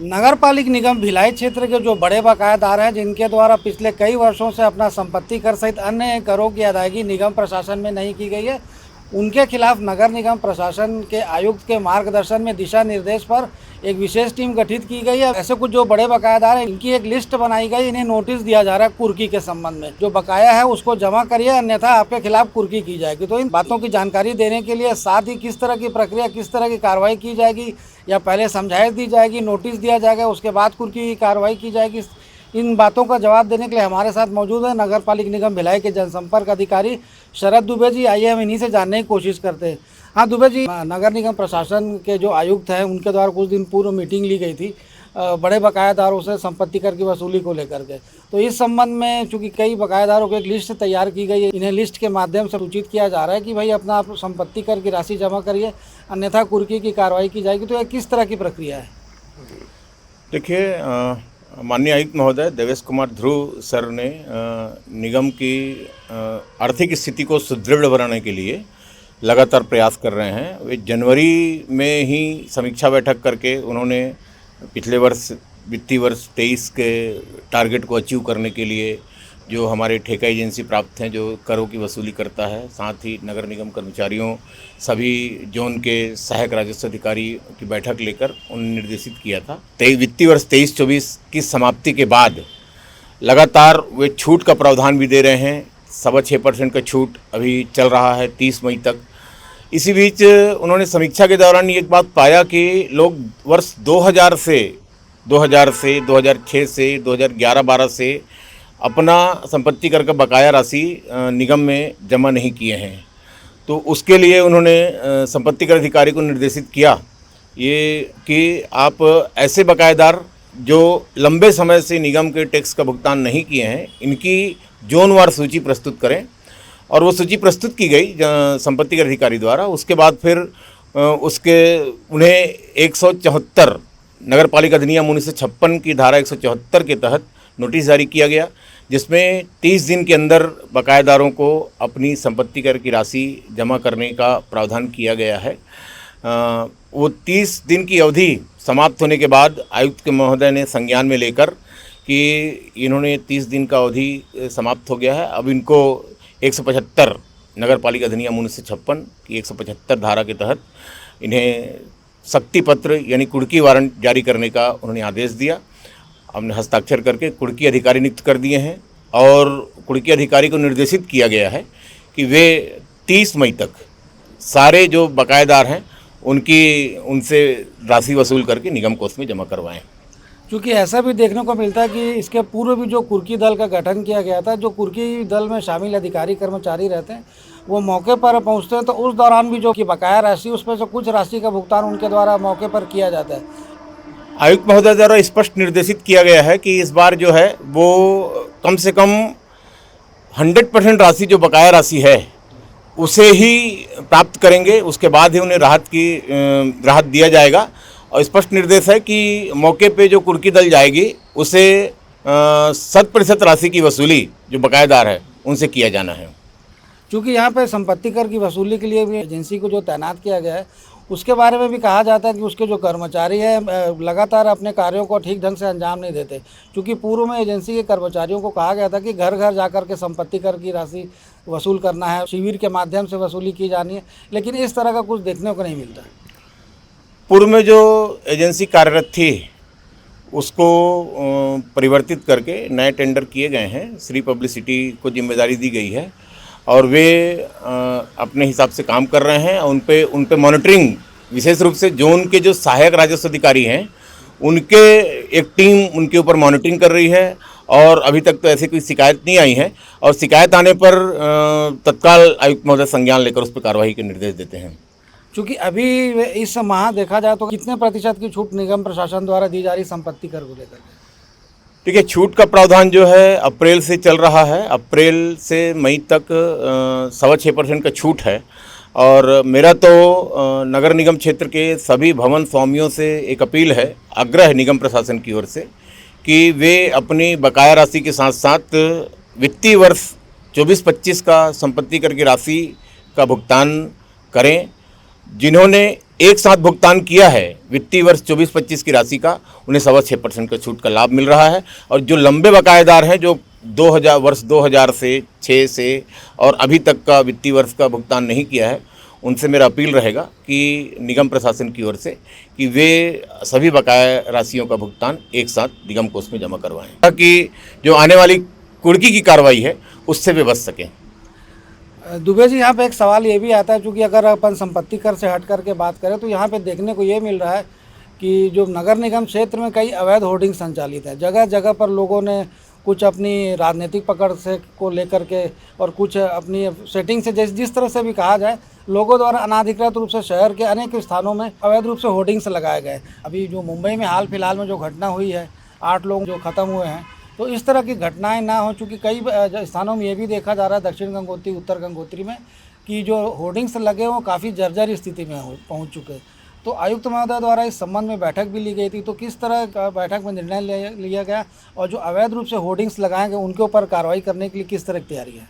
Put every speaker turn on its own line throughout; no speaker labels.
नगर पालिक निगम भिलाई क्षेत्र के जो बड़े बकायादार हैं, जिनके द्वारा पिछले कई वर्षों से अपना संपत्ति कर सहित अन्य करों की अदायगी निगम प्रशासन में नहीं की गई है, उनके खिलाफ नगर निगम प्रशासन के आयुक्त के मार्गदर्शन में दिशा निर्देश पर एक विशेष टीम गठित की गई है। ऐसे कुछ जो बड़े बकायादार हैं, इनकी एक लिस्ट बनाई गई, इन्हें नोटिस दिया जा रहा है कुर्की के संबंध में। जो बकाया है उसको जमा करिए, अन्यथा आपके खिलाफ कुर्की की जाएगी। तो इन बातों की जानकारी देने के लिए, साथ ही किस तरह की प्रक्रिया, किस तरह की कार्रवाई की जाएगी, या पहले समझाइश दी जाएगी, नोटिस दिया जाएगा, उसके बाद कुर्की की कार्रवाई की जाएगी, इन बातों का जवाब देने के लिए हमारे साथ मौजूद है नगर पालिक निगम भिलाई के जनसंपर्क अधिकारी शरद दुबे जी। आइए हम इन्हीं से जानने की कोशिश करते हैं। हाँ दुबे जी, नगर निगम प्रशासन के जो आयुक्त हैं, उनके द्वारा कुछ दिन पूर्व मीटिंग ली गई थी बड़े बकायादारों से संपत्ति कर की वसूली को लेकर के। तो इस संबंध में चूँकि कई बकायादारों की एक लिस्ट तैयार की गई है, इन्हें लिस्ट के माध्यम से सूचित किया जा रहा है कि भाई अपना आप संपत्ति कर की राशि जमा करिए, अन्यथा कुर्की की कार्रवाई की जाएगी। तो यह किस तरह की प्रक्रिया है?
देखिए, माननीय आयुक्त महोदय देवेश कुमार ध्रुव सर ने निगम की आर्थिक स्थिति को सुदृढ़ बनाने के लिए लगातार प्रयास कर रहे हैं। वे जनवरी में ही समीक्षा बैठक करके उन्होंने पिछले वर्ष वित्तीय वर्ष 23 के टारगेट को अचीव करने के लिए जो हमारे ठेका एजेंसी प्राप्त हैं, जो करों की वसूली करता है, साथ ही नगर निगम कर्मचारियों, सभी जोन के सहायक राजस्व अधिकारी की बैठक लेकर उन्हें निर्देशित किया था। वित्तीय वर्ष 23-24 की समाप्ति के बाद लगातार वे छूट का प्रावधान भी दे रहे हैं। 6.25% का छूट अभी चल रहा है 30 मई तक। इसी बीच उन्होंने समीक्षा के दौरान एक बात पाया कि लोग वर्ष 2000 से 2006 से 2011-12 से अपना संपत्ति कर का बकाया राशि निगम में जमा नहीं किए हैं। तो उसके लिए उन्होंने संपत्ति कर अधिकारी को निर्देशित किया ये कि आप ऐसे बकायेदार जो लंबे समय से निगम के टैक्स का भुगतान नहीं किए हैं, इनकी जोनवार सूची प्रस्तुत करें। और वो सूची प्रस्तुत की गई संपत्ति कर अधिकारी द्वारा। उसके बाद फिर उन्हें 174 नगर पालिका अधिनियम 1956 की धारा 174 के तहत नोटिस जारी किया गया, जिसमें 30 दिन के अंदर बकायेदारों को अपनी संपत्ति कर की राशि जमा करने का प्रावधान किया गया है। वो 30 दिन की अवधि समाप्त होने के बाद आयुक्त के महोदय ने संज्ञान में लेकर कि इन्होंने 30 दिन का अवधि समाप्त हो गया है, अब इनको 175 नगर पालिका अधिनियम 1956 की 175 धारा के तहत इन्हें सक्ति पत्र यानी कुर्की वारंट जारी करने का उन्होंने आदेश दिया। हमने हस्ताक्षर करके कुर्की अधिकारी नियुक्त कर दिए हैं और कुर्की अधिकारी को निर्देशित किया गया है कि वे 30 मई तक सारे जो बकायेदार हैं उनसे राशि वसूल करके निगम कोष में जमा करवाएं।
क्योंकि ऐसा भी देखने को मिलता है कि इसके पूर्व भी जो कुर्की दल का गठन किया गया था, जो कुर्की दल में शामिल अधिकारी कर्मचारी रहते हैं, वो मौके पर पहुंचते हैं, तो उस दौरान भी जो कि बकाया राशि, उसमें से कुछ राशि का भुगतान उनके द्वारा मौके पर किया जाता है।
आयुक्त महोदय द्वारा स्पष्ट निर्देशित किया गया है कि इस बार जो है वो कम से कम 100% राशि जो बकाया राशि है उसे ही प्राप्त करेंगे, उसके बाद ही उन्हें राहत दिया जाएगा। और स्पष्ट निर्देश है कि मौके पे जो कुर्की दल जाएगी उसे 100% राशि की वसूली जो बकायेदार है उनसे किया जाना है।
क्योंकि यहाँ पे संपत्ति कर की वसूली के लिए भी एजेंसी को जो तैनात किया गया है, उसके बारे में भी कहा जाता है कि उसके जो कर्मचारी हैं लगातार अपने कार्यों को ठीक ढंग से अंजाम नहीं देते। क्योंकि पूर्व में एजेंसी के कर्मचारियों को कहा गया था कि घर घर जाकर के संपत्ति कर की राशि वसूल करना है, शिविर के माध्यम से वसूली की जानी है, लेकिन इस तरह का कुछ देखने को नहीं मिलता।
पूर्व में जो एजेंसी कार्यरत थी उसको परिवर्तित करके नए टेंडर किए गए हैं। श्री पब्लिसिटी को जिम्मेदारी दी गई है और वे अपने हिसाब से काम कर रहे हैं। उन पे मॉनिटरिंग, विशेष रूप से जोन के जो सहायक राजस्व अधिकारी हैं उनके एक टीम उनके ऊपर मॉनिटरिंग कर रही है और अभी तक तो ऐसी कोई शिकायत नहीं आई है। और शिकायत आने पर तत्काल आयुक्त महोदय संज्ञान लेकर उस पर कार्रवाई के निर्देश देते हैं।
क्योंकि अभी इस माह देखा जाए तो कितने प्रतिशत की छूट निगम प्रशासन द्वारा दी जा रही संपत्ति कर को लेकर?
देखिए, छूट का प्रावधान जो है अप्रैल से चल रहा है। अप्रैल से मई तक 6.25% का छूट है। और मेरा तो नगर निगम क्षेत्र के सभी भवन स्वामियों से एक अपील है, आग्रह है निगम प्रशासन की ओर से कि वे अपनी बकाया राशि के साथ साथ वित्तीय वर्ष 24-25 का संपत्ति कर की राशि का भुगतान करें। जिन्होंने एक साथ भुगतान किया है वित्तीय वर्ष 24-25 की राशि का, उन्हें 6.25% का छूट का लाभ मिल रहा है। और जो लंबे बकायेदार हैं, जो 2000 से 6 से और अभी तक का वित्तीय वर्ष का भुगतान नहीं किया है, उनसे मेरा अपील रहेगा कि निगम प्रशासन की ओर से कि वे सभी बकाया राशियों का भुगतान एक साथ निगम कोष में जमा करवाएं, ताकि जो आने वाली कुर्की की कार्रवाई है उससे वे बच सकें।
दुबे जी, यहाँ पे एक सवाल ये भी आता है, क्योंकि अगर अपन संपत्ति कर से हट करके बात करें तो यहाँ पे देखने को ये मिल रहा है कि जो नगर निगम क्षेत्र में कई अवैध होर्डिंग संचालित है। जगह जगह पर लोगों ने कुछ अपनी राजनीतिक पकड़ से को लेकर के और कुछ अपनी सेटिंग से जिस तरह से भी कहा जाए, लोगों द्वारा अनाधिकृत रूप से शहर के अनेक स्थानों में अवैध रूप से होर्डिंग्स लगाए गए। अभी जो मुंबई में हाल फिलहाल में जो घटना हुई है, 8 लोग जो ख़त्म हुए हैं, तो इस तरह की घटनाएं ना हो, चूँकि कई स्थानों में ये भी देखा जा रहा है, दक्षिण गंगोत्री, उत्तर गंगोत्री में, कि जो होर्डिंग्स लगे वो काफ़ी जर्जर स्थिति में पहुंच चुके। तो आयुक्त महोदय द्वारा इस संबंध में बैठक भी ली गई थी, तो किस तरह का बैठक में निर्णय लिया गया और जो अवैध रूप से होर्डिंग्स लगाए गए उनके ऊपर कार्रवाई करने के लिए किस तरह की तैयारी है?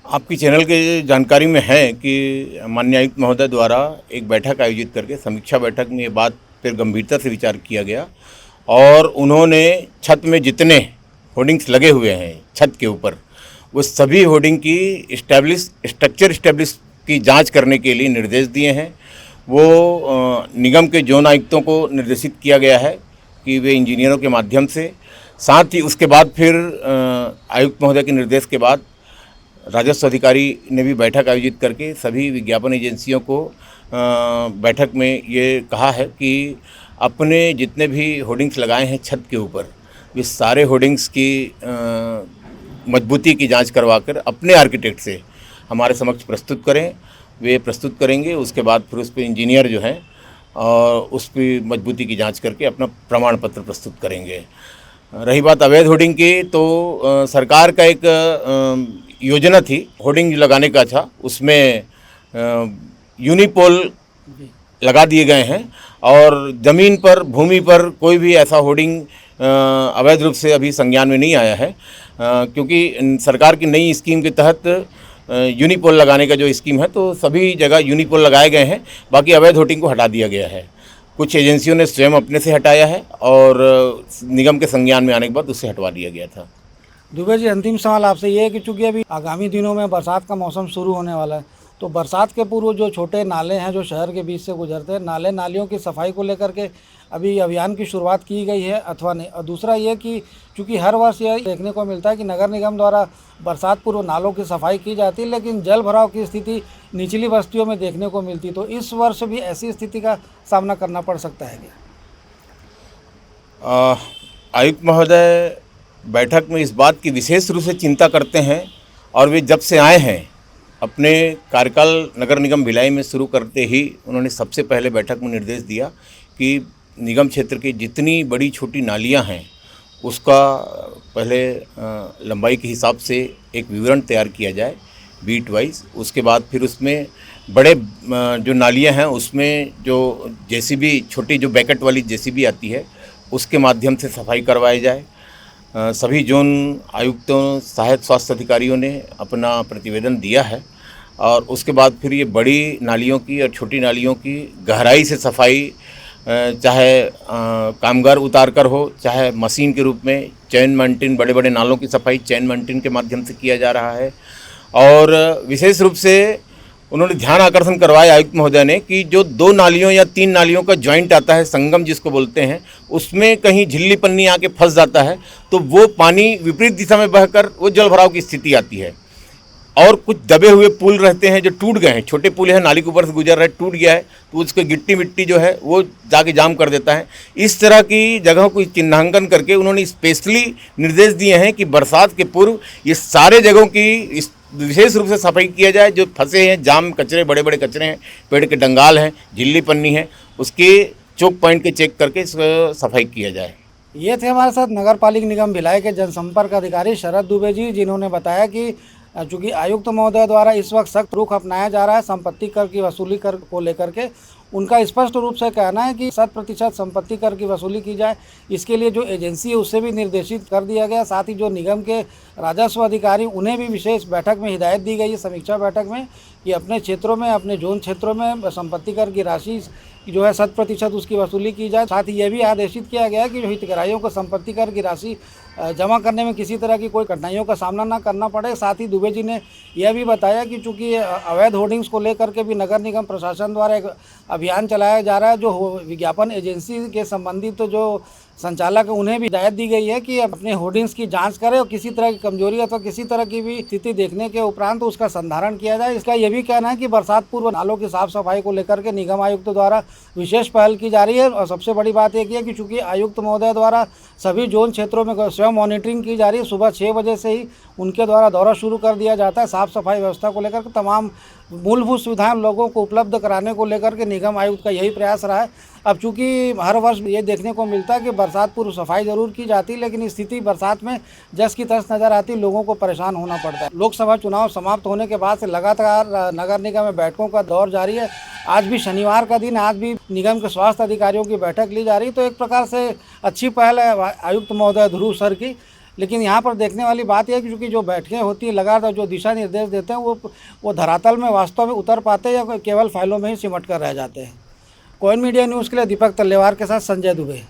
आपकी चैनल के जानकारी में है कि माननीय आयुक्त महोदय द्वारा एक बैठक आयोजित करके समीक्षा बैठक में ये बात पर गंभीरता से विचार किया गया और उन्होंने छत में जितने होर्डिंग्स लगे हुए हैं छत के ऊपर, वो सभी होर्डिंग की स्ट्रक्चर की जांच करने के लिए निर्देश दिए हैं। वो निगम के जोन आयुक्तों को निर्देशित किया गया है कि वे इंजीनियरों के माध्यम से, साथ ही उसके बाद फिर आयुक्त महोदय के निर्देश के बाद राजस्व अधिकारी ने भी बैठक आयोजित करके सभी विज्ञापन एजेंसियों को बैठक में ये कहा है कि अपने जितने भी होर्डिंग्स लगाए हैं छत के ऊपर, वे सारे होर्डिंग्स की मजबूती की जांच करवाकर अपने आर्किटेक्ट से हमारे समक्ष प्रस्तुत करें। वे प्रस्तुत करेंगे, उसके बाद फिर उस पर इंजीनियर जो हैं और उस पर मजबूती की जांच करके अपना प्रमाण पत्र प्रस्तुत करेंगे। रही बात अवैध होर्डिंग की, तो सरकार का एक योजना थी होर्डिंग लगाने का था, उसमें यूनिपोल लगा दिए गए हैं और ज़मीन पर, भूमि पर कोई भी ऐसा होर्डिंग अवैध रूप से अभी संज्ञान में नहीं आया है, क्योंकि सरकार की नई स्कीम के तहत यूनिपोल लगाने का जो स्कीम है, तो सभी जगह यूनिपोल लगाए गए हैं। बाकी अवैध होर्डिंग को हटा दिया गया है। कुछ एजेंसियों ने स्वयं अपने से हटाया है और निगम के संज्ञान में आने के बाद उससे हटवा दिया गया था।
दुबे जी, अंतिम सवाल आपसे ये है कि चूँकि अभी आगामी दिनों में बरसात का मौसम शुरू होने वाला है, तो बरसात के पूर्व जो छोटे नाले हैं जो शहर के बीच से गुजरते हैं, नाले नालियों की सफाई को लेकर के अभी अभियान की शुरुआत की गई है अथवा नहीं? और दूसरा ये कि चूँकि हर वर्ष ये देखने को मिलता है कि नगर निगम द्वारा बरसात पूर्व नालों की सफाई की जाती है, लेकिन जल भराव की स्थिति निचली बस्तियों में देखने को मिलती, तो इस वर्ष भी ऐसी स्थिति का सामना करना पड़ सकता है क्या?
आयुक्त महोदय बैठक में इस बात की विशेष रूप से चिंता करते हैं और वे जब से आए हैं अपने कार्यकाल नगर निगम भिलाई में शुरू करते ही उन्होंने सबसे पहले बैठक में निर्देश दिया कि निगम क्षेत्र की जितनी बड़ी छोटी नालियां हैं उसका पहले लंबाई के हिसाब से एक विवरण तैयार किया जाए बीट वाइज। उसके बाद फिर उसमें बड़े जो नालियां हैं उसमें जो जेसीबी, छोटी जो बैकेट वाली जेसीबी आती है, उसके माध्यम से सफाई करवाई जाए। सभी जोन आयुक्तों, सहायक स्वास्थ्य अधिकारियों ने अपना प्रतिवेदन दिया है और उसके बाद फिर ये बड़ी नालियों की और छोटी नालियों की गहराई से सफाई, चाहे कामगार उतार कर हो, चाहे मशीन के रूप में चैन मेंटेन, बड़े बड़े नालों की सफाई चैन मेंटेन के माध्यम से किया जा रहा है। और विशेष रूप से उन्होंने ध्यान आकर्षण करवाया आयुक्त महोदय ने कि जो 2 नालियों या 3 नालियों का जॉइंट आता है, संगम जिसको बोलते हैं, उसमें कहीं झिल्ली पन्नी आके फंस जाता है तो वो पानी विपरीत दिशा में बहकर वो जल भराव की स्थिति आती है। और कुछ दबे हुए पुल रहते हैं जो टूट गए हैं, छोटे पुल हैं, नाली के ऊपर से गुजर रहे, टूट गया है तो उसके गिट्टी मिट्टी जो है वो जाके जाम कर देता है। इस तरह की जगहों को चिन्हांकन करके उन्होंने स्पेशली निर्देश दिए हैं कि बरसात के पूर्व ये सारे जगहों की विशेष रूप से सफाई किया जाए। जो फंसे हैं जाम कचरे, बड़े बड़े कचरे हैं, पेड़ के डंगाल हैं, झिल्ली पन्नी है, उसके चौक पॉइंट के चेक करके सफाई किया जाए।
ये थे हमारे साथ नगर पालिक निगम भिलाई के जनसंपर्क अधिकारी शरद दुबे जी, जिन्होंने बताया कि चूँकि आयुक्त महोदय द्वारा इस वक्त सख्त रुख अपनाया जा रहा है संपत्ति कर की वसूली कर को लेकर के, उनका स्पष्ट रूप से कहना है कि 100% संपत्ति कर की वसूली की जाए। इसके लिए जो एजेंसी है उससे भी निर्देशित कर दिया गया। साथ ही जो निगम के राजस्व अधिकारी, उन्हें भी विशेष बैठक में हिदायत दी गई है, समीक्षा बैठक में, कि अपने क्षेत्रों में, अपने जोन क्षेत्रों में संपत्ति कर की राशि जो है 100% उसकी वसूली की जाए। साथ ही यह भी आदेशित किया गया है कि जो हितग्राहियों को संपत्ति कर की राशि जमा करने में किसी तरह की कोई कठिनाइयों का सामना ना करना पड़े। साथ ही दुबे जी ने यह भी बताया कि चूँकि अवैध होर्डिंग्स को लेकर के भी नगर निगम प्रशासन द्वारा एक अभियान चलाया जा रहा है, जो विज्ञापन एजेंसी के संबंधित तो जो संचालक है उन्हें भी हिदायत दी गई है कि अपने होर्डिंग्स की जांच करें और किसी तरह की कमजोरी अथवा किसी तरह की भी स्थिति देखने के उपरांत उसका संधारण किया जाए। इसका यह भी कहना है कि बरसात पूर्व नालों की साफ सफाई को लेकर के निगम आयुक्त द्वारा विशेष पहल की जा रही है। और सबसे बड़ी बात एक है कि चूंकि आयुक्त महोदय द्वारा सभी जोन क्षेत्रों में स्वयं मॉनिटरिंग की जा रही है, सुबह 6 बजे से ही उनके द्वारा दौरा शुरू कर दिया जाता है। साफ सफाई व्यवस्था को लेकर के तमाम मूलभूत सुविधाएं लोगों को उपलब्ध कराने को लेकर के निगम आयुक्त का यही प्रयास रहा है। अब चूंकि हर वर्ष ये देखने को मिलता है कि बरसात पूर्व सफाई जरूर की जाती है, लेकिन स्थिति बरसात में जस की तस नजर आती, लोगों को परेशान होना पड़ता है। लोकसभा चुनाव समाप्त होने के बाद से लगातार नगर निगम में बैठकों का दौर जारी है। आज भी शनिवार का दिन, आज भी निगम के स्वास्थ्य अधिकारियों की बैठक ली जा रही है। तो एक प्रकार से अच्छी पहल है आयुक्त महोदय ध्रुव सर की। लेकिन यहाँ पर देखने वाली बात यह है कि क्योंकि जो बैठकें होती हैं लगातार जो दिशा निर्देश देते हैं वो धरातल में वास्तव में उतर पाते हैं या केवल फाइलों में ही सिमट कर रह जाते हैं। कोइन मीडिया न्यूज़ के लिए दीपक तल्लेवार के साथ संजय दुबे।